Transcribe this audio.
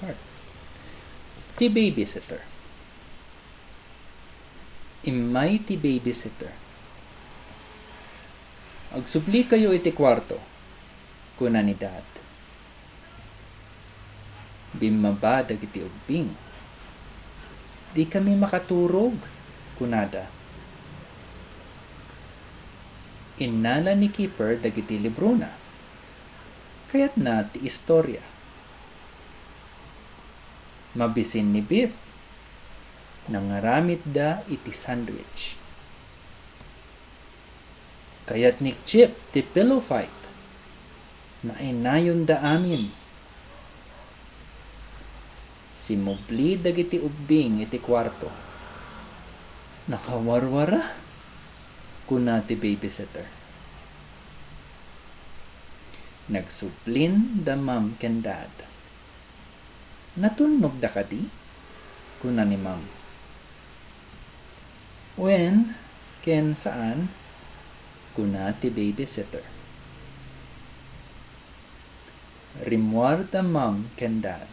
start. Ti babysitter. Imay ti babysitter. Agsubli kayo iti kwarto, kuna ni dad. Bimabadag iti ubing. Di kami makaturog, kunada. Innala ni keeper dagiti libro na. Kaya't na ti istorya. Mabisin ni Biff. Nangaramit da iti sandwich. Kaya't ni Chip ti pillow fight. Nainayon da amin. Simubli dagiti ubing iti kwarto. Nakawarwara. Kuna ti babysitter. Nagsuplin da mom ken dad. Natunog da kadi? Kuna ni mom. When? Ken saan? Kuna ti babysitter. Rimwar da mom ken dad.